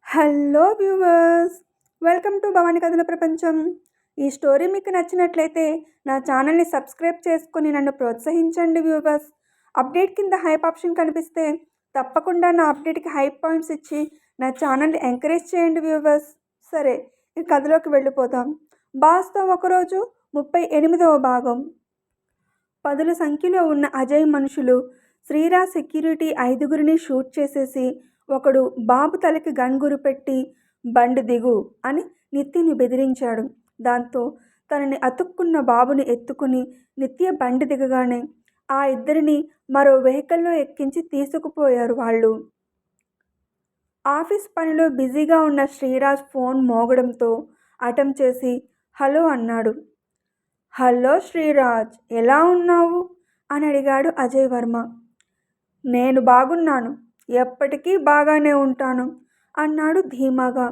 Hello viewers, welcome to Bhavani కథల ప్రపంచం. ఈ స్టోరీ మీకు నచ్చినట్లయితే నా ఛానల్ని సబ్స్క్రైబ్ చేసుకొని నన్ను ప్రోత్సహించండి వ్యూవర్స్. అప్డేట్ కింద హైప్ ఆప్షన్ కనిపిస్తే తప్పకుండా నా అప్డేట్కి హైప్ పాయింట్స్ ఇచ్చి నా ఛానల్ని ఎంకరేజ్ చేయండి వ్యూవర్స్. సరే, ఈ కథలోకి వెళ్ళిపోదాం. బాస్తో ఒకరోజు 38వ భాగం. పదుల సంఖ్యలో ఉన్న అజయ్ మనుషులు శ్రీరాజ్ సెక్యూరిటీ 5గురిని షూట్ చేసేసి ఒకడు బాబు తలకి గన్ గురిపెట్టి బండి దిగు అని నిత్యని బెదిరించాడు. దాంతో తనని అతుక్కున్న బాబుని ఎత్తుకుని నిత్య బండి దిగగానే ఆ ఇద్దరిని మరో వెహికల్లో ఎక్కించి తీసుకుపోయారు వాళ్ళు. ఆఫీస్ పనిలో బిజీగా ఉన్న శ్రీరాజ్ ఫోన్ మోగడంతో అటెంప్ట్ చేసి హలో అన్నాడు. హలో శ్రీరాజ్, ఎలా ఉన్నావు అని అడిగాడు అజయ్ వర్మ. నేను బాగున్నాను, ఎప్పటికీ బాగానే ఉంటాను అన్నాడు ధీమాగా.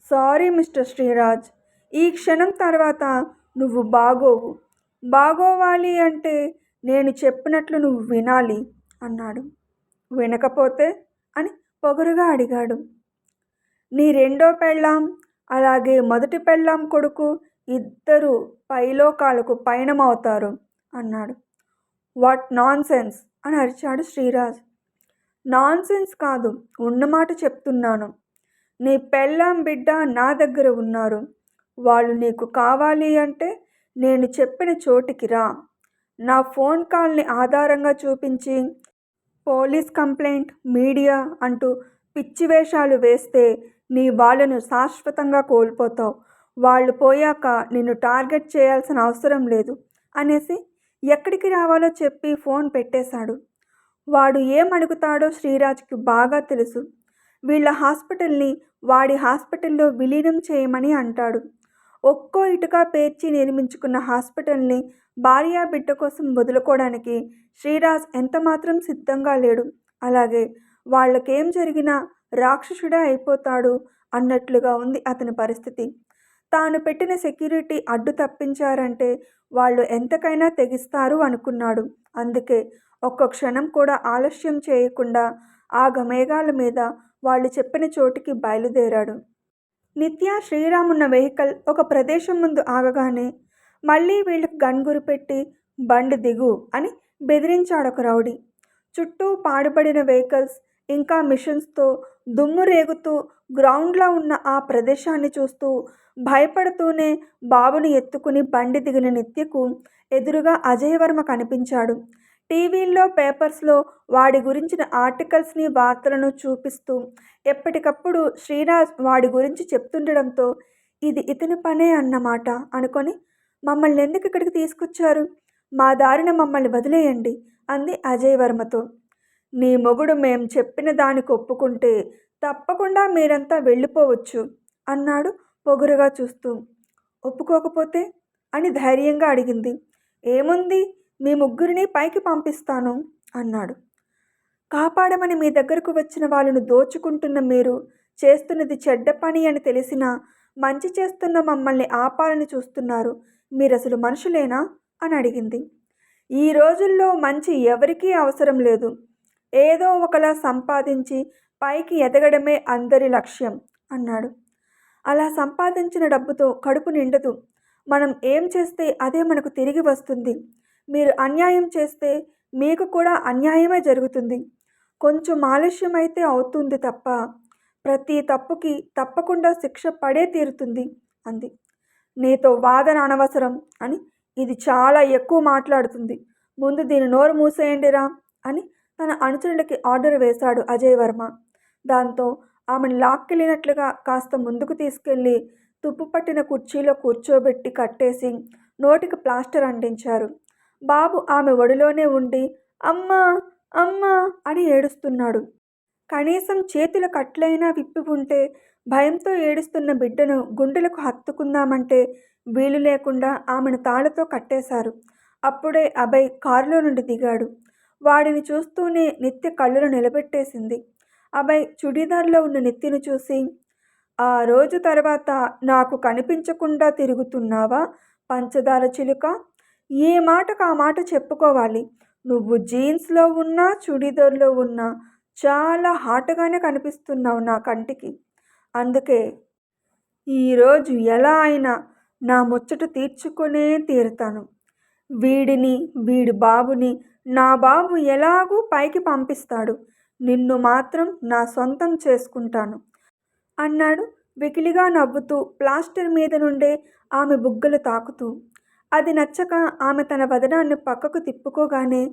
సారీ మిస్టర్ శ్రీరాజ్, ఈ క్షణం తర్వాత నువ్వు బాగోవు. బాగోవాలి అంటే నేను చెప్పినట్లు నువ్వు వినాలి అన్నాడు. వినకపోతే అని పొగరుగా అడిగాడు. నీ రెండో పెళ్ళాం అలాగే మొదటి పెళ్ళాం కొడుకు ఇద్దరు పైలోకాలకు పయనమవుతారు అన్నాడు. వాట్ నాన్ సెన్స్ అని అరిచాడు శ్రీరాజ్. నాన్ సెన్స్ కాదు, ఉన్నమాట చెప్తున్నాను. నీ పెళ్ళాం బిడ్డ నా దగ్గర ఉన్నారు. వాళ్ళు నీకు కావాలి అంటే నేను చెప్పిన చోటికి రా. నా ఫోన్ కాల్ని ఆధారంగా చూపించి పోలీస్ కంప్లైంట్, మీడియా అంటూ పిచ్చి వేషాలు వేస్తే నీ వాళ్ళను శాశ్వతంగా కోల్పోతావు. వాళ్ళు పోయాక నిన్ను టార్గెట్ చేయాల్సిన అవసరం లేదు అనేసి ఎక్కడికి రావాలో చెప్పి ఫోన్ పెట్టేశాడు. వాడు ఏమడుగుతాడో శ్రీరాజ్కి బాగా తెలుసు. వీళ్ళ హాస్పిటల్ని వాడి హాస్పిటల్లో విలీనం చేయమని అంటాడు. ఒక్కో ఇటుక పేర్చి నిర్మించుకున్న హాస్పిటల్ని భార్య బిడ్డ కోసం వదులుకోవడానికి శ్రీరాజ్ ఎంతమాత్రం సిద్ధంగా లేడు. అలాగే వాళ్ళకేం జరిగినా రాక్షసుడే అయిపోతాడు అన్నట్లుగా ఉంది అతని పరిస్థితి. తాను పెట్టిన సెక్యూరిటీ అడ్డు తప్పించారంటే వాళ్ళు ఎంతకైనా తెగిస్తారు అనుకున్నాడు. అందుకే ఒక్క క్షణం కూడా ఆలస్యం చేయకుండా ఆగమేఘాల మీద వాళ్ళు చెప్పిన చోటికి బయలుదేరాడు. నిత్య శ్రీరామున్న వెహికల్ ఒక ప్రదేశం ముందు ఆగగానే మళ్ళీ వీళ్ళకి గన్ గురిపెట్టి బండి దిగు అని బెదిరించాడొక రౌడీ. చుట్టూ పాడుపడిన వెహికల్స్ ఇంకా మిషన్స్తో దుమ్ము రేగుతూ గ్రౌండ్లో ఉన్న ఆ ప్రదేశాన్ని చూస్తూ భయపడుతూనే బాబుని ఎత్తుకుని బండి దిగిన నిత్యకు ఎదురుగా అజయ్ వర్మ కనిపించాడు. టీవీల్లో, పేపర్స్లో వాడి గురించిన ఆర్టికల్స్ని, వార్తలను చూపిస్తూ ఎప్పటికప్పుడు శ్రీరాజ్ వాడి గురించి చెప్తుండడంతో ఇది ఇతని పనే అన్నమాట అనుకొని, మమ్మల్ని ఎందుకు ఇక్కడికి తీసుకొచ్చారు? మా దారిన మమ్మల్ని వదిలేయండి అంది అజయ్ వర్మతో. నీ మొగుడు మేం చెప్పిన దానికి ఒప్పుకుంటే తప్పకుండా మీరంతా వెళ్ళిపోవచ్చు అన్నాడు పొగరుగా చూస్తూ. ఒప్పుకోకపోతే అని ధైర్యంగా అడిగింది. ఏముంది, మీ ముగ్గురిని పైకి పంపిస్తాను అన్నాడు. కాపాడమని మీ దగ్గరకు వచ్చిన వాళ్ళను దోచుకుంటున్న మీరు చేస్తున్నది చెడ్డ పని అని తెలిసినా మంచి చేస్తున్న మమ్మల్ని ఆపాలని చూస్తున్నారు. మీరసలు మనుషులేనా అని అడిగింది. ఈ రోజుల్లో మంచి ఎవరికీ అవసరం లేదు. ఏదో ఒకలా సంపాదించి పైకి ఎదగడమే అందరి లక్ష్యం అన్నాడు. అలా సంపాదించిన డబ్బుతో కడుపు నిండదు. మనం ఏం చేస్తే అదే మనకు తిరిగి వస్తుంది. మీరు అన్యాయం చేస్తే మీకు కూడా అన్యాయమే జరుగుతుంది. కొంచెం ఆలస్యం అయితే అవుతుంది తప్ప ప్రతి తప్పుకి తప్పకుండా శిక్ష పడే తీరుతుంది అంది. నీతో వాదన అనవసరం అని, ఇది చాలా ఎక్కువ మాట్లాడుతుంది. ముందు దీని నోరు మూసేయండిరా అని తన అనుచరులకి ఆర్డర్ వేశాడు అజయ్ వర్మ. దాంతో ఆమెను లాక్కెళ్ళినట్లుగా కాస్త ముందుకు తీసుకెళ్ళి తుప్పు పట్టిన కుర్చీలో కూర్చోబెట్టి కట్టేసి నోటికి ప్లాస్టర్ అంటించారు. బాబు ఆమె ఒడిలోనే ఉండి అమ్మా అమ్మా అని ఏడుస్తున్నాడు. కనీసం చేతుల కట్లైనా విప్పి ఉంటే భయంతో ఏడుస్తున్న బిడ్డను గుండెలకు హత్తుకుందామంటే వీలు లేకుండా ఆమెను తాళతో కట్టేశారు. అప్పుడే అభయ్ కారులో నుండి దిగాడు. వాడిని చూస్తూనే నిత్య కళ్ళను నిలబెట్టేసింది. అభయ్ చుడీదార్లో ఉన్న నిత్యను చూసి, ఆ రోజు తర్వాత నాకు కనిపించకుండా తిరుగుతున్నావా పంచదార చిలుక? ఏ మాటకు ఆ మాట చెప్పుకోవాలి. నువ్వు జీన్స్లో ఉన్నా చుడీదార్లో ఉన్నా చాలా హాట్గానే కనిపిస్తున్నావు నా కంటికి అందుకే ఈరోజు ఎలా అయినా నా ముచ్చట తీర్చుకునే తీరుతాను. వీడిని, వీడి బాబుని నా బాబు ఎలాగూ పైకి పంపిస్తాడు. నిన్ను మాత్రం నా సొంతం చేసుకుంటాను అన్నాడు వెకిలిగా నవ్వుతూ, ప్లాస్టర్ మీద నుండే ఆమె బుగ్గలు తాకుతూ. అది నచ్చక ఆమె తన వదనాన్ని పక్కకు తిప్పుకోగానే,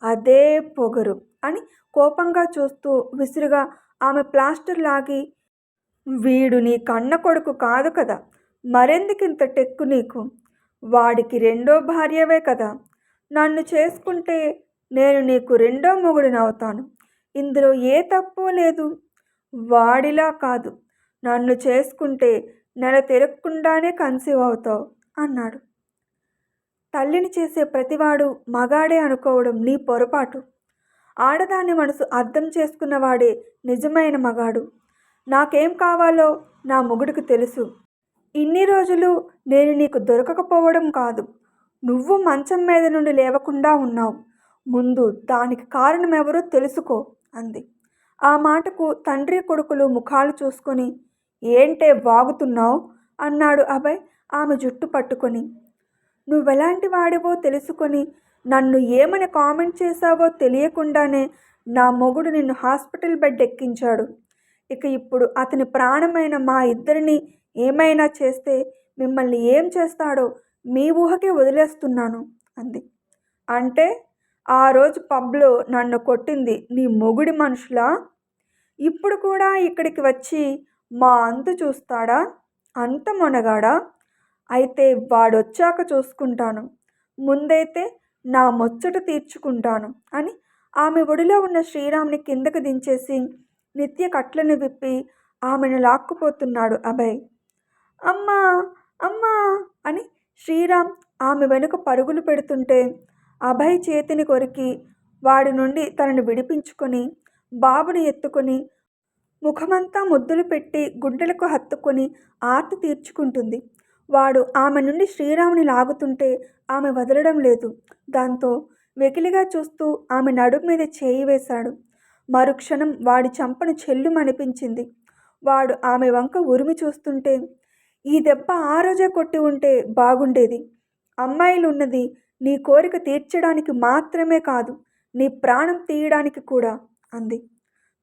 అదే పొగరు అని కోపంగా చూస్తూ విసురుగా ఆమె ప్లాస్టర్ లాగి, వీడు నీ కన్న కొడుకు కాదు కదా, మరెందుకింత టెక్కు నీకు? వాడికి రెండో భార్యవే కదా. నన్ను చేసుకుంటే నేను నీకు రెండో మొగుడినవుతాను. ఇందులో ఏ తప్పు లేదు. వాడిలా కాదు, నన్ను చేసుకుంటే నెల తిరగకుండానే కన్సీవ్ అవుతావు అన్నాడు. తల్లిని చేసే ప్రతివాడు మగాడే అనుకోవడం నీ పొరపాటు. ఆడదాని మనసు అర్థం చేసుకున్నవాడే నిజమైన మగాడు. నాకేం కావాలో నా మొగుడికి తెలుసు. ఇన్ని రోజులు నేను నీకు దొరకకపోవడం కాదు, నువ్వు మంచం మీద నుండి లేవకుండా ఉన్నావు. ముందు దానికి కారణం ఎవరో తెలుసుకో అంది. ఆ మాటకు తండ్రి కొడుకులు ముఖాలు చూసుకొని, ఏంటే వాగుతున్నావు అన్నాడు అభయ్ ఆమె జుట్టు పట్టుకొని. నువ్వెలాంటి వాడివో తెలుసుకొని నన్ను ఏమని కామెంట్ చేశావో తెలియకుండానే నా మొగుడు నిన్ను హాస్పిటల్ బెడ్ ఎక్కించాడు. ఇక ఇప్పుడు అతని ప్రాణమైన మా ఇద్దరిని ఏమైనా చేస్తే మిమ్మల్ని ఏం చేస్తాడో మీ ఊహకే వదిలేస్తున్నాను అంది. అంటే ఆ రోజు పబ్లో నన్ను కొట్టింది నీ మొగుడి మనుషులా? ఇప్పుడు కూడా ఇక్కడికి వచ్చి మా అంతు చూస్తాడా? అంత మొనగాడా? అయితే వాడొచ్చాక చూసుకుంటాను. ముందైతే నా ముచ్చట తీర్చుకుంటాను అని ఆమె ఒడిలో ఉన్న శ్రీరామ్ని కిందకు దించేసి నిత్య కట్లను విప్పి ఆమెను లాక్కుపోతున్నాడు అభయ్. అమ్మా అమ్మా అని శ్రీరామ్ ఆమె వెనుక పరుగులు పెడుతుంటే అభయ్ చేతిని కొరికి వాడి నుండి తనను విడిపించుకొని బాబుని ఎత్తుకొని ముఖమంతా ముద్దులు పెట్టి గుండెలకు హత్తుకొని ఆర్తి తీర్చుకుంటుంది. వాడు ఆమె నుండి శ్రీరాముని లాగుతుంటే ఆమె వదలడం లేదు. దాంతో వెకిలిగా చూస్తూ ఆమె నడుము మీద చేయి వేశాడు. మరుక్షణం వాడి చంపను చెల్లుమనిపించింది. వాడు ఆమె వంక ఉరిమి చూస్తుంటే, ఈ దెబ్బ ఆ రోజే కొట్టి ఉంటే బాగుండేది. అమ్మాయిలున్నది నీ కోరిక తీర్చడానికి మాత్రమే కాదు, నీ ప్రాణం తీయడానికి కూడా అంది.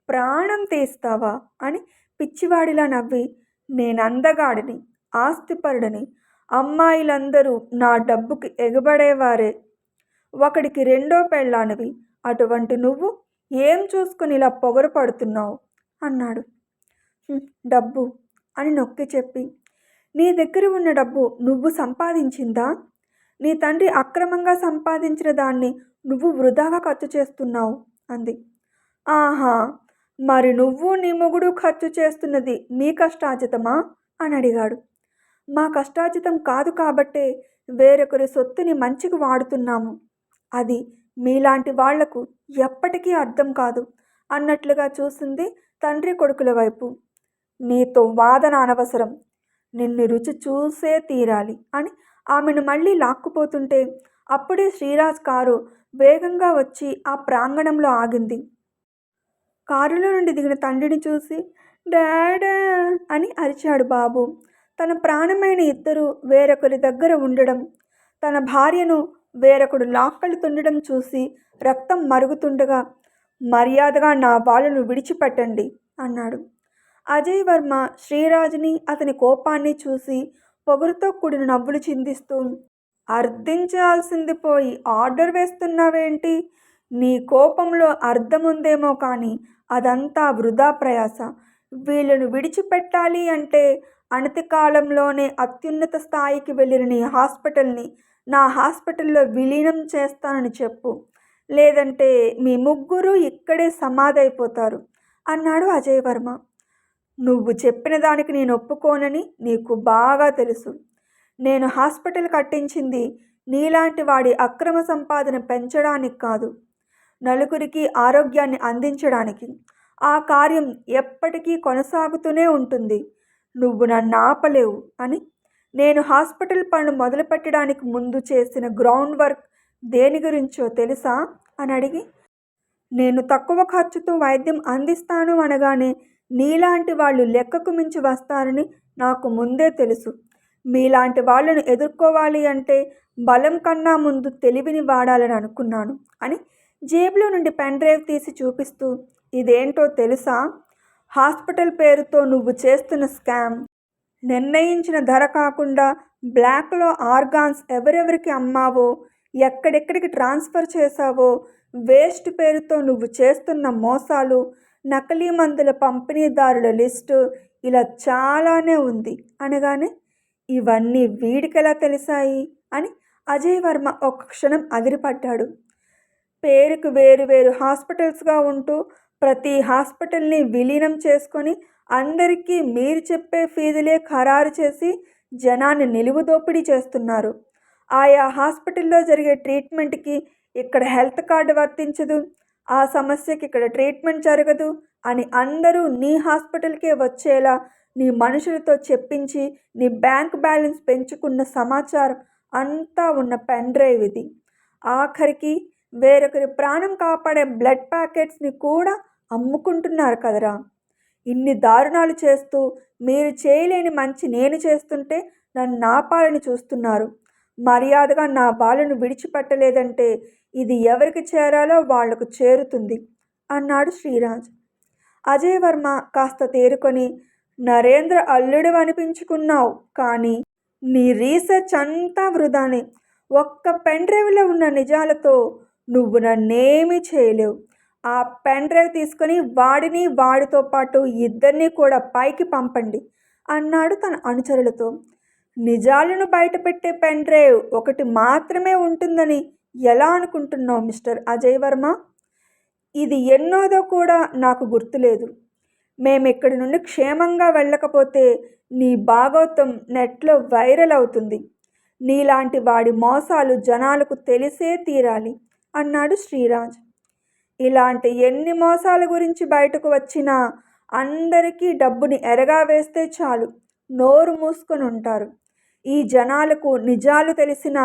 ప్రాణం తీస్తావా అని పిచ్చివాడిలా నవ్వి, నేనందగాడిని, ఆస్తిపరుడని, అమ్మాయిలందరూ నా డబ్బుకి ఎగబడేవారే, ఒకడికి రెండో పెళ్ళానివి, అటువంటి నువ్వు ఏం చూసుకుని ఇలా పొగరు పడుతున్నావు అన్నాడు. డబ్బు అని నొక్కి చెప్పి, నీ దగ్గర ఉన్న డబ్బు నువ్వు సంపాదించిందా? నీ తండ్రి అక్రమంగా సంపాదించిన దాన్ని నువ్వు వృధాగా ఖర్చు చేస్తున్నావు అంది. ఆహా, మరి నువ్వు నీ మొగుడు ఖర్చు చేస్తున్నది మీ కష్టార్జితమా అని అడిగాడు. మా కష్టార్జితం కాదు కాబట్టే వేరొకరి సొత్తుని మంచికి వాడుతున్నాము. అది మీలాంటి వాళ్లకు ఎప్పటికీ అర్థం కాదు అన్నట్లుగా చూసింది తండ్రి కొడుకుల వైపు. నీతో వాదన అనవసరం, నిన్ను రుచి చూసే తీరాలి అని ఆమెను మళ్ళీ లాక్కుపోతుంటే అప్పుడే శ్రీరాజ్ కారు వేగంగా వచ్చి ఆ ప్రాంగణంలో ఆగింది. కారులో నుండి దిగిన తండ్రిని చూసి డాడా అని అరిచాడు బాబు. తన ప్రాణమైన ఇద్దరు వేరొకరి దగ్గర ఉండడం, తన భార్యను వేరొకడు లాక్కెళ్తుండడం చూసి రక్తం మరుగుతుండగా, మర్యాదగా నా వాళ్ళను విడిచిపెట్టండి అన్నాడు. అజయ్ వర్మ శ్రీరాజ్ని అతని కోపాన్ని చూసి పొగరుతో కూడిన నవ్వులు చిందిస్తూ, అర్థించాల్సింది పోయి ఆర్డర్ వేస్తున్నావేంటి? నీ కోపంలో అర్థముందేమో కానీ అదంతా వృధా ప్రయాస. వీళ్ళను విడిచిపెట్టాలి అంటే అనతి కాలంలోనే అత్యున్నత స్థాయికి వెళ్ళిన నీ హాస్పిటల్ని నా హాస్పిటల్లో విలీనం చేస్తానని చెప్పు, లేదంటే మీ ముగ్గురు ఇక్కడే సమాధైపోతారు అన్నాడు అజయ్ వర్మ. నువ్వు చెప్పిన దానికి నేను ఒప్పుకోనని నీకు బాగా తెలుసు. నేను హాస్పిటల్ కట్టించింది నీలాంటి వాడి అక్రమ సంపాదన పెంచడానికి కాదు, నలుగురికి ఆరోగ్యాన్ని అందించడానికి. ఆ కార్యం ఎప్పటికీ కొనసాగుతూనే ఉంటుంది. నువ్వు నన్ను ఆపలేవు అని నేను హాస్పిటల్ పనులు మొదలుపెట్టడానికి ముందు చేసిన గ్రౌండ్ వర్క్ దేని గురించో తెలుసా అని అడిగి, నేను తక్కువ ఖర్చుతో వైద్యం అందిస్తాను అనగానే నీలాంటి వాళ్ళు లెక్కకు మించి వస్తారని నాకు ముందే తెలుసు. మీలాంటి వాళ్ళను ఎదుర్కోవాలి అంటే బలం కన్నా ముందు తెలివిని వాడాలని అనుకున్నాను అని జేబులో నుండి పెన్ డ్రైవ్ తీసి చూపిస్తూ, ఇదేంటో తెలుసా? హాస్పిటల్ పేరుతో నువ్వు చేస్తున్న స్కామ్. నిర్ణయించిన ధర కాకుండా బ్లాక్లో ఆర్గాన్స్ ఎవరెవరికి అమ్మావో, ఎక్కడెక్కడికి ట్రాన్స్ఫర్ చేశావో, వేస్ట్ పేరుతో నువ్వు చేస్తున్న మోసాలు, నకిలీ మందుల పంపిణీదారుల లిస్టు, ఇలా చాలానే ఉంది అనగానే, ఇవన్నీ వీడికెలా తెలిసాయి అని అజయ్ వర్మ ఒక్క క్షణం అదిరిపడ్డాడు. పేరుకు వేరు వేరు హాస్పిటల్స్గా ఉంటూ ప్రతి హాస్పిటల్ని విలీనం చేసుకొని అందరికీ మీరు చెప్పే ఫీజులే ఖరారు చేసి జనాన్ని నిలువుదోపిడీ చేస్తున్నారు. ఆయా హాస్పిటల్లో జరిగే ట్రీట్మెంట్కి ఇక్కడ హెల్త్ కార్డు వర్తించదు, ఆ సమస్యకి ఇక్కడ ట్రీట్మెంట్ జరగదు అని అందరూ నీ హాస్పిటల్కే వచ్చేలా నీ మనుషులతో చెప్పించి నీ బ్యాంక్ బ్యాలెన్స్ పెంచుకున్న సమాచారం అంతా ఉన్న పెన్ డ్రైవ్ ఇది. ఆఖరికి వేరొకరి ప్రాణం కాపాడే బ్లడ్ ప్యాకెట్స్ని కూడా అమ్ముకుంటున్నారు కదరా. ఇన్ని దారుణాలు చేస్తూ మీరు చేయలేని మంచి నేను చేస్తుంటే నన్ను నాపాలని చూస్తున్నారు. మర్యాదగా నా వాళ్ళను విడిచిపెట్టలేదంటే ఇది ఎవరికి చేరాలో వాళ్లకు చేరుతుంది అన్నాడు శ్రీరాజ్. అజయ్ వర్మ కాస్త తేరుకొని, నరేంద్ర అల్లుడు అనిపించుకున్నావు, కానీ నీ రీసెర్చ్ అంతా వృధానే. ఒక్క పెన్ డ్రైవ్లో ఉన్న నిజాలతో నువ్వు నన్నేమీ చేయలేవు. ఆ పెన్ డ్రైవ్ తీసుకొని వాడిని వాడితో పాటు ఇద్దరినీ కూడా పైకి పంపండి అన్నాడు తన అనుచరులతో. నిజాలను బయటపెట్టే పెన్ డ్రైవ్ ఒకటి మాత్రమే ఉంటుందని ఎలా అనుకుంటున్నావు మిస్టర్ అజయ్ వర్మ? ఇది ఎన్నోదో కూడా నాకు గుర్తులేదు. మేమిక్కడి నుండి క్షేమంగా వెళ్ళకపోతే నీ భాగోతం నెట్లో వైరల్ అవుతుంది. నీలాంటి వాడి మోసాలు జనాలకు తెలిసే తీరాలి అన్నాడు శ్రీరాజ్. ఇలాంటి ఎన్ని మోసాల గురించి బయటకు వచ్చినా అందరికీ డబ్బుని ఎరగా వేస్తే చాలు నోరు మూసుకొని ఉంటారు. ఈ జనాలకు నిజాలు తెలిసినా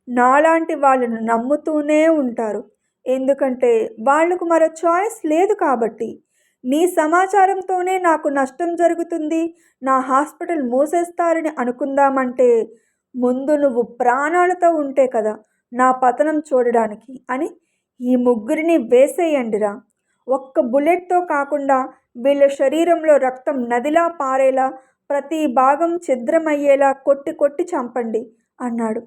నాలాంటి వాళ్ళను నమ్ముతూనే ఉంటారు. ఎందుకంటే వాళ్లకు మరో చాయిస్ లేదు కాబట్టి. నీ సమాచారంతోనే నాకు నష్టం జరుగుతుంది, నా హాస్పిటల్ మూసేస్తారని అనుకుందామంటే ముందు నువ్వు ప్రాణాలతో ఉంటే కదా నా పతనం చూడడానికి అని ఈ ముగ్గురిని వేసేయండిరా. ఒక్క బుల్లెట్తో కాకుండా వీళ్ళ శరీరంలో రక్తం నదిలా పారేలా ప్రతి భాగం ఛిద్రమయ్యేలా కొట్టి కొట్టి చంపండి అన్నాడు.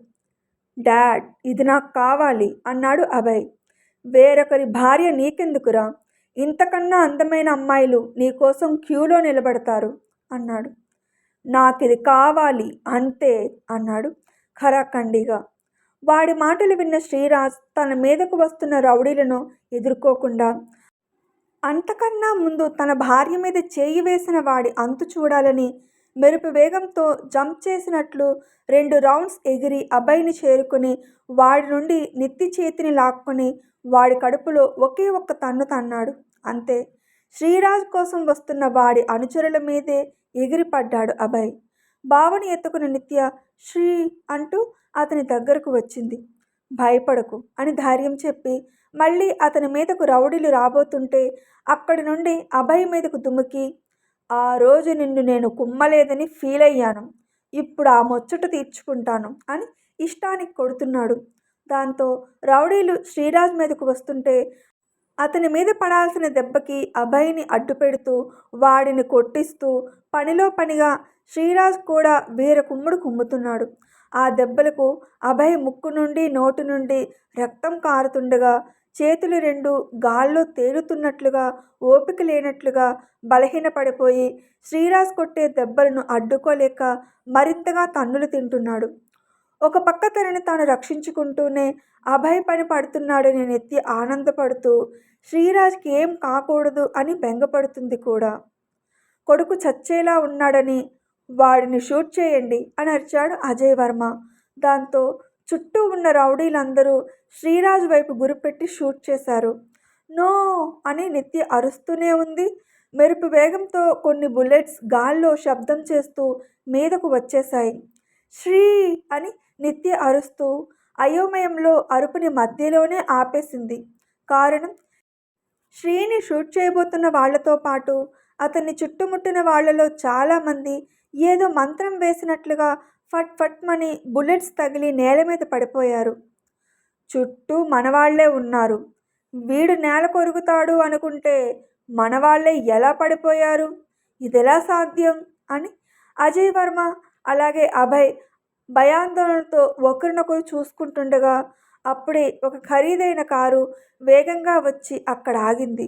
డాడ్, ఇది నాకు కావాలి అన్నాడు అభయ్. వేరొకరి భార్య నీకెందుకురా? ఇంతకన్నా అందమైన అమ్మాయిలు నీకోసం క్యూలో నిలబడతారు అన్నాడు. నాకిది కావాలి అంతే అన్నాడు ఖరాఖండిగా. వాడి మాటలు విన్న శ్రీరాజ్ తన మీదకు వస్తున్న రౌడీలను ఎదుర్కోకుండా, అంతకన్నా ముందు తన భార్య మీద చేయి వేసిన వాడి అంతు చూడాలని మెరుపు వేగంతో జంప్ చేసినట్లు 2 రౌండ్స్ ఎగిరి అభయ్ని చేరుకుని వాడి నుండి నెత్తి చేతిని లాక్కొని వాడి కడుపులో ఒకే ఒక్క తన్ను తన్నాడు. అంతే. శ్రీరాజ్ కోసం వస్తున్న వాడి అనుచరుల మీదే ఎగిరిపడ్డాడు అభయ్. బావని ఎత్తుకున్న నిత్య శ్రీ అంటూ అతని దగ్గరకు వచ్చింది. భయపడకు అని ధైర్యం చెప్పి మళ్ళీ అతని మీదకు రౌడీలు రాబోతుంటే అక్కడి నుండి అభయ్ మీదకు దుముకి, ఆ రోజు నిన్ను నేను కుమ్మలేదని ఫీల్ అయ్యాను, ఇప్పుడు ఆ ముచ్చట తీర్చుకుంటాను అని ఇష్టానికి కొడుతున్నాడు. దాంతో రౌడీలు శ్రీరాజ్ మీదకు వస్తుంటే అతని మీద పడాల్సిన దెబ్బకి అభయ్ని అడ్డుపెడుతూ వాడిని కొట్టిస్తూ పనిలో పనిగా శ్రీరాజ్ కూడా వీర కుమ్ముడు కుమ్ముతున్నాడు. ఆ దెబ్బలకు అభయ్ ముక్కు నుండి నోటి నుండి రక్తం కారుతుండగా చేతులు 2 గాల్లో తేలుతున్నట్లుగా ఓపిక లేనట్లుగా బలహీనపడిపోయి శ్రీరాజ్ కొట్టే దెబ్బలను అడ్డుకోలేక మరింతగా తన్నులు తింటున్నాడు. ఒక పక్క తనని తాను రక్షించుకుంటూనే అభయ్ పని పడుతున్నాడని నెత్తి ఆనందపడుతూ శ్రీరాజ్కి ఏం కాకూడదు అని బెంగపడుతుంది కూడా. కొడుకు చచ్చేలా ఉన్నాడని వాడిని షూట్ చేయండి అని అరిచాడు అజయ్ వర్మ. దాంతో చుట్టూ ఉన్న రౌడీలందరూ శ్రీరాజ్ వైపు గురిపెట్టి షూట్ చేశారు. నో అని నిత్య అరుస్తూనే ఉంది. మెరుపు వేగంతో కొన్ని బుల్లెట్స్ గాల్లో శబ్దం చేస్తూ మీదకు వచ్చేశాయి. శ్రీ అని నిత్య అరుస్తూ అయోమయంలో అరుపుని మధ్యలోనే ఆపేసింది. కారణం, శ్రీని షూట్ చేయబోతున్న వాళ్లతో పాటు అతన్ని చుట్టుముట్టిన వాళ్లలో చాలామంది ఏదో మంత్రం వేసినట్లుగా ఫట్ ఫట్మని బుల్లెట్స్ తగిలి నేల మీద పడిపోయారు. చుట్టూ మనవాళ్లే ఉన్నారు. వీడు నేల కొరుకుతాడు అనుకుంటే మనవాళ్లే ఎలా పడిపోయారు? ఇదెలా సాధ్యం అని అజయ్ వర్మ అలాగే అభయ్ భయాందోళనతో ఒకరినొకరు చూసుకుంటుండగా అప్పుడే ఒక ఖరీదైన కారు వేగంగా వచ్చి అక్కడ ఆగింది.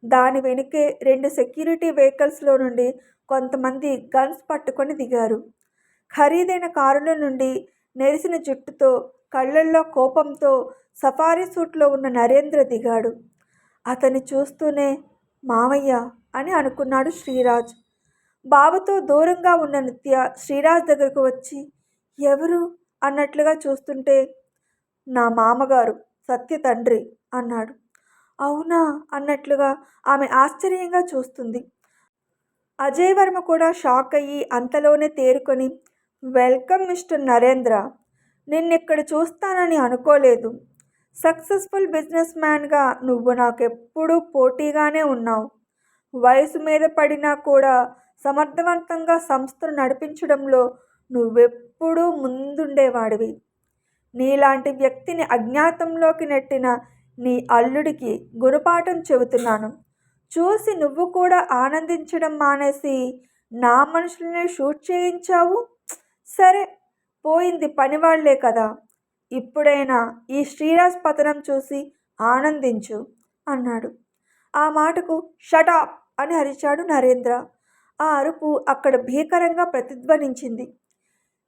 దాని వెనుకే 2 సెక్యూరిటీ వెహికల్స్లో నుండి కొంతమంది గన్స్ పట్టుకొని దిగారు. ఖరీదైన కారులో నుండి నెరిసిన జుట్టుతో, కళ్ళల్లో కోపంతో సఫారీ సూట్లో ఉన్న నరేంద్ర దిగాడు. అతన్ని చూస్తూనే మావయ్య అని అనుకున్నాడు శ్రీరాజ్. బాబుతో దూరంగా ఉన్న నిత్య శ్రీరాజ్ దగ్గరకు వచ్చి ఎవరు అన్నట్లుగా చూస్తుంటే నా మామగారు సత్య తండ్రి అన్నాడు. అవునా అన్నట్లుగా ఆమె ఆశ్చర్యంగా చూస్తుంది. అజయ్ వర్మ కూడా షాక్ అయ్యి అంతలోనే తేరుకొని వెల్కమ్ మిస్టర్ నరేంద్ర, నిన్నిక్కడ చూస్తానని అనుకోలేదు. సక్సెస్ఫుల్ బిజినెస్ మ్యాన్గా నువ్వు నాకెప్పుడూ పోటీగానే ఉన్నావు. వయసు మీద పడినా కూడా సమర్థవంతంగా సంస్థను నడిపించడంలో నువ్వెప్పుడూ ముందుండేవాడివి. నీలాంటి వ్యక్తిని అజ్ఞాతంలోకి నెట్టిన నీ అల్లుడికి గుణపాఠం చెబుతున్నాను. చూసి నువ్వు కూడా ఆనందించడం మానేసి నా మనుషులనే షూట్ చేయించావు. సరే, పోయింది పనివాళ్లే కదా. ఇప్పుడైనా ఈ శ్రీరాజ్ పతనం చూసి ఆనందించు అన్నాడు. ఆ మాటకు షటాప్ అని అరిచాడు నరేంద్ర. ఆ అరుపు అక్కడ భీకరంగా ప్రతిధ్వనించింది.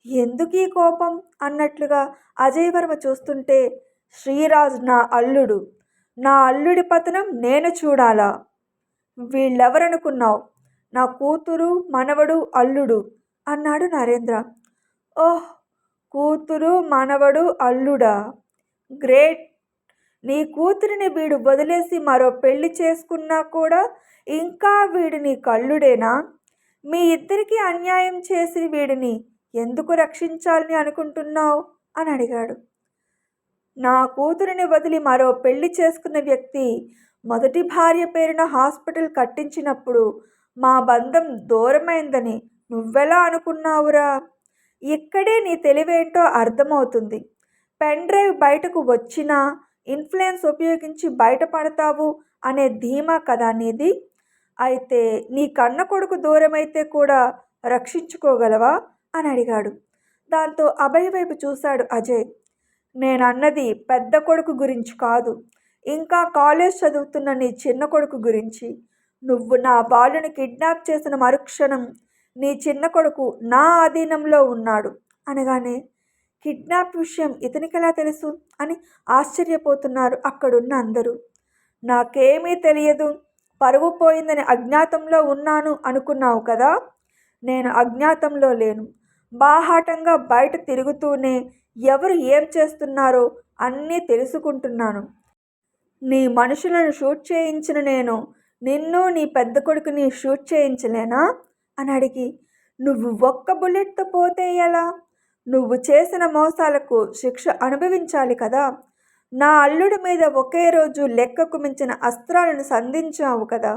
ఎందుకీ కోపం అన్నట్లుగా అజయ్ వర్మ చూస్తుంటే శ్రీరాజ్ నా అల్లుడు. నా అల్లుడి పతనం నేను చూడాలా? వీళ్ళెవరనుకున్నావు? నా కూతురు, మనవడు, అల్లుడు అన్నాడు నరేంద్ర. ఓహ్, కూతురు, మనవడు, అల్లుడా? గ్రేట్. నీ కూతురిని వీడు వదిలేసి మరో పెళ్లి చేసుకున్నా కూడా ఇంకా వీడు నీ కల్లుడేనా? మీ ఇద్దరికీ అన్యాయం చేసి వీడిని ఎందుకు రక్షించాలని అనుకుంటున్నావు అని అడిగాడు. నా కూతురిని వదిలి మరో పెళ్లి చేసుకున్న వ్యక్తి మొదటి భార్య పేరున హాస్పిటల్ కట్టించినప్పుడు మా బంధం దూరమైందని నువ్వెలా అనుకున్నావురా? ఇక్కడే నీ తెలివేంటో అర్థమవుతుంది. పెన్ డ్రైవ్ బయటకు వచ్చినా ఇన్ఫ్లుయెన్స్ ఉపయోగించి బయటపడతావు అనే ధీమా కదా నీది. అయితే నీ కన్న కొడుకు దూరమైతే కూడా రక్షించుకోగలవా అని అడిగాడు. దాంతో అభయ్ వైపు చూశాడు అజయ్. నేనన్నది పెద్ద కొడుకు గురించి కాదు, ఇంకా కాలేజ్ చదువుతున్న నీ చిన్న కొడుకు గురించి. నువ్వు నా బాలుని కిడ్నాప్ చేసిన మరుక్షణం నీ చిన్న కొడుకు నా ఆధీనంలో ఉన్నాడు అనగానే కిడ్నాప్ విషయం ఇతనికెలా తెలుసు అని ఆశ్చర్యపోతున్నారు అక్కడున్న అందరూ. నాకేమీ తెలియదు, పరువు పోయిందని అజ్ఞాతంలో ఉన్నాను అనుకున్నావు కదా. నేను అజ్ఞాతంలో లేను. బాహాటంగా బయట తిరుగుతూనే ఎవరు ఏం చేస్తున్నారో అన్నీ తెలుసుకుంటున్నాను. నీ మనుషులను షూట్ చేయించిన నేను నిన్ను నీ పెద్ద కొడుకుని షూట్ చేయించలేనా అని అడిగి నువ్వు ఒక్క బుల్లెట్తో పోతే ఎలా? నువ్వు చేసిన మోసాలకు శిక్ష అనుభవించాలి కదా. నా అల్లుడి మీద ఒకే రోజు లెక్కకు మించిన అస్త్రాలను సంధించావు కదా.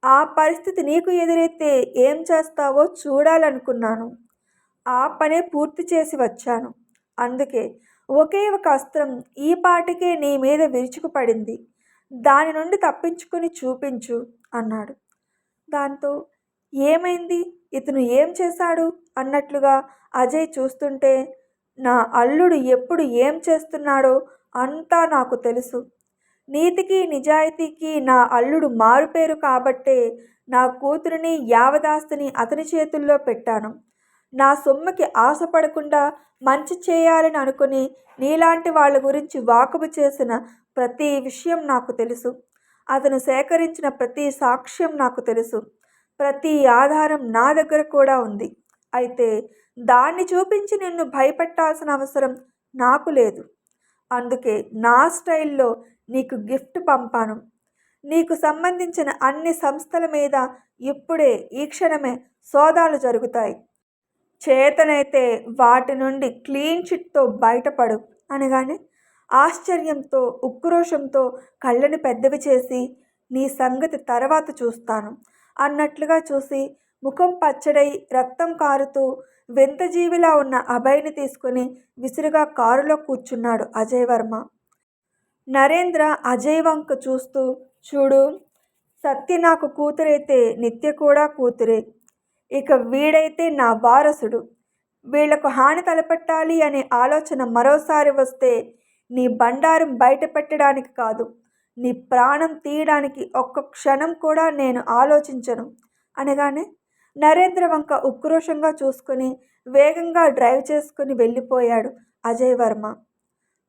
ఆ పరిస్థితి నీకు ఎదురైతే ఏం చేస్తావో చూడాలనుకున్నాను. ఆ పనే పూర్తి చేసి వచ్చాను. అందుకే ఒకే ఒక అస్త్రం ఈ పాటికే నీ మీద విరుచుకుపడింది. దాని నుండి తప్పించుకొని చూపించు అన్నాడు. దాంతో ఏమైంది, ఇతను ఏం చేశాడు అన్నట్లుగా అజయ్ చూస్తుంటే నా అల్లుడు ఎప్పుడు ఏం చేస్తున్నాడో అంతా నాకు తెలుసు. నీతికి నిజాయితీకి నా అల్లుడు మారుపేరు కాబట్టే నా కూతురిని యావదాస్తిని అతని చేతుల్లో పెట్టాను. నా సొమ్ముకి ఆశపడకుండా మంచి చేయాలని అనుకుని నీలాంటి వాళ్ళ గురించి వాకబు చేసిన ప్రతి విషయం నాకు తెలుసు. అతను సేకరించిన ప్రతి సాక్ష్యం నాకు తెలుసు. ప్రతి ఆధారం నా దగ్గర కూడా ఉంది. అయితే దాన్ని చూపించి నిన్ను భయపెట్టాల్సిన అవసరం నాకు లేదు. అందుకే నా స్టైల్లో నీకు గిఫ్ట్ పంపాను. నీకు సంబంధించిన అన్ని సంస్థల మీద ఇప్పుడే ఈ క్షణమే సోదాలు జరుగుతాయి. చేతనైతే వాటి నుండి క్లీన్ చిట్తో బయటపడు అనగానే ఆశ్చర్యంతో ఉక్రోషంతో కళ్ళని పెద్దవి చేసి నీ సంగతి తర్వాత చూస్తాను, అన్నట్లుగా చూసి ముఖం పచ్చడై రక్తం కారుతూ వింతజీవిలా ఉన్న అభయ్ని తీసుకుని విసురుగా కారులో కూర్చున్నాడు అజయ్ వర్మ. నరేంద్ర అజయ్ వంక చూస్తూ, చూడు, సత్య నాకు కూతురైతే నిత్య కూడా కూతురే. ఇక వీడైతే నా వారసుడు. వీళ్లకు హాని తలపెట్టాలి అనే ఆలోచన మరోసారి వస్తే నీ బండారం బయట పెట్టడానికి కాదు, నీ ప్రాణం తీయడానికి ఒక్క క్షణం కూడా నేను ఆలోచించను అనగానే నరేంద్ర వంక ఉక్రోషంగా చూసుకుని వేగంగా డ్రైవ్ చేసుకుని వెళ్ళిపోయాడు అజయ్ వర్మ.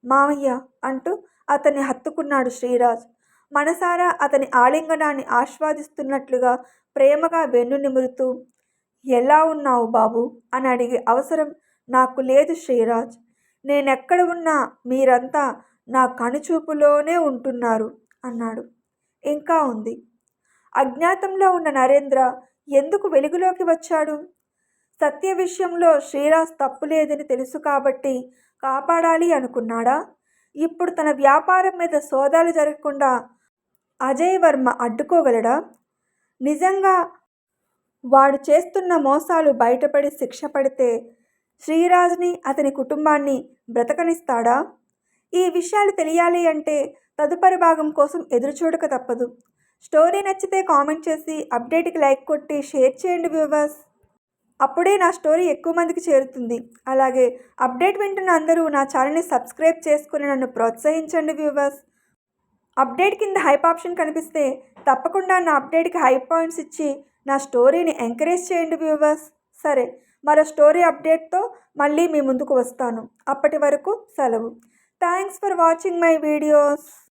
మావయ్య అంటూ అతన్ని హత్తుకున్నాడు శ్రీరాజ్. మనసారా అతని ఆలింగనాన్ని ఆస్వాదిస్తున్నట్లుగా ప్రేమగా వెన్ను నిమురుతూ, ఎలా ఉన్నావు బాబు అని అడిగే అవసరం నాకు లేదు శ్రీరాజ్. నేనెక్కడ ఉన్నా మీరంతా నా కనుచూపులోనే ఉంటున్నారు అన్నాడు. ఇంకా ఉంది. అజ్ఞాతంలో ఉన్న నరేంద్ర ఎందుకు వెలుగులోకి వచ్చాడు? సత్య విషయంలో శ్రీరాజ్ తప్పు లేదని తెలుసు కాబట్టి కాపాడాలి అనుకున్నాడా? ఇప్పుడు తన వ్యాపారం మీద సోదాలు జరగకుండా అజయ్ వర్మ అడ్డుకోగలడా? నిజంగా వాడు చేస్తున్న మోసాలు బయటపడి శిక్ష పడితే శ్రీరాజ్ని అతని కుటుంబాన్ని బ్రతకనిస్తాడా? ఈ విషయాలు తెలియాలి అంటే తదుపరి భాగం కోసం ఎదురుచూడక తప్పదు. స్టోరీ నచ్చితే కామెంట్ చేసి అప్డేట్కి లైక్ కొట్టి షేర్ చేయండి వ్యూవర్స్. అప్పుడే నా స్టోరీ ఎక్కువ మందికి చేరుతుంది. అలాగే అప్డేట్ వింటున్న అందరూ నా ఛానల్ని సబ్స్క్రైబ్ చేసుకుని నన్ను ప్రోత్సహించండి వ్యూవర్స్. అప్డేట్ కింద హైప్ ఆప్షన్ కనిపిస్తే తప్పకుండా నా అప్డేట్కి హైప్ పాయింట్స్ ఇచ్చి నా స్టోరీని ఎంకరేజ్ చేయండి వ్యూవర్స్. సరే, మరో స్టోరీ అప్డేట్తో మళ్ళీ మీ ముందుకు వస్తాను. అప్పటి వరకు సెలవు. Thanks for watching my videos.